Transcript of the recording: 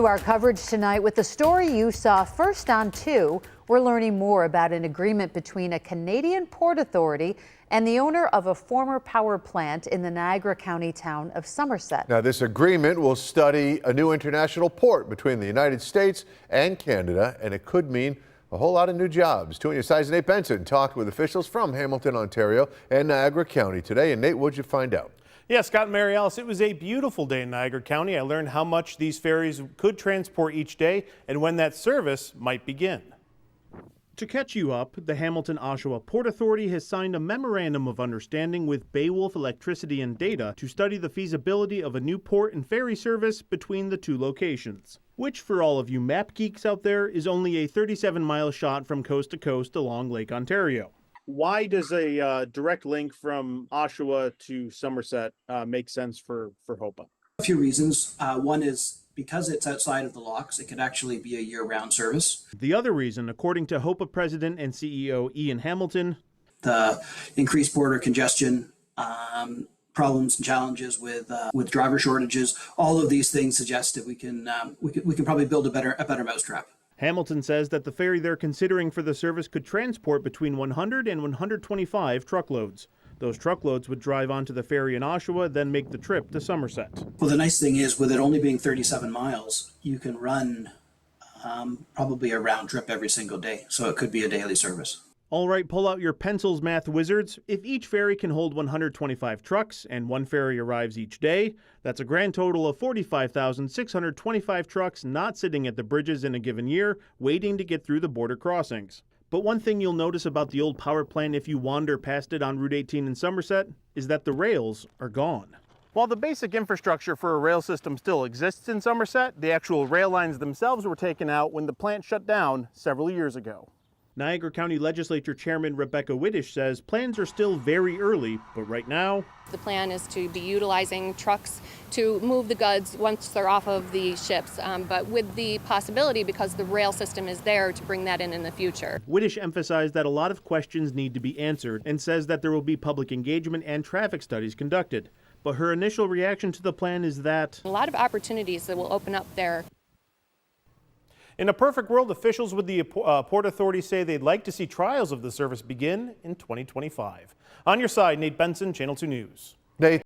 Our coverage tonight with the story you saw first on 2. We're learning more about an agreement between a Canadian port authority and the owner of a former power plant in the Niagara County town of Somerset. Now, this agreement will study a new international port between the United States and Canada, and it could mean a whole lot of new jobs. 2 News' Nate Benson talked with officials from Hamilton, Ontario and Niagara County today. And Nate, what'd you find out? Yeah, Scott and Mary Alice, it was a beautiful day in Niagara County. I learned how much these ferries could transport each day and when that service might begin. To catch you up, the Hamilton-Oshawa Port Authority has signed a memorandum of understanding with Beowulf Electricity and Data to study the feasibility of a new port and ferry service between the two locations, which for all of you map geeks out there is only a 37-mile shot from coast to coast along Lake Ontario. Why does a direct link from Oshawa to Somerset make sense for HOPA? A few reasons. One is because it's outside of the locks, it could actually be a year-round service. The other reason, according to HOPA President and CEO Ian Hamilton, the increased border congestion, problems and challenges with driver shortages, all of these things suggest that we can probably build a better mousetrap. Hamilton says that the ferry they're considering for the service could transport between 100 and 125 truckloads. Those truckloads would drive onto the ferry in Oshawa, then make the trip to Somerset. Well, the nice thing is, with it only being 37 miles, you can run probably a round trip every single day, so it could be a daily service. All right, pull out your pencils, math wizards. If each ferry can hold 125 trucks and one ferry arrives each day, that's a grand total of 45,625 trucks not sitting at the bridges in a given year, waiting to get through the border crossings. But one thing you'll notice about the old power plant if you wander past it on Route 18 in Somerset is that the rails are gone. While the basic infrastructure for a rail system still exists in Somerset, the actual rail lines themselves were taken out when the plant shut down several years ago. Niagara County Legislature Chairman Rebecca Widdish says plans are still very early, but right now the plan is to be utilizing trucks to move the goods once they're off of the ships, but with the possibility, because the rail system is there, to bring that in the future. Widdish emphasized that a lot of questions need to be answered and says that there will be public engagement and traffic studies conducted. But her initial reaction to the plan is that a lot of opportunities that will open up there. In a perfect world, officials with the Port Authority say they'd like to see trials of the service begin in 2025. On your side, Nate Benson, Channel 2 News. Nate.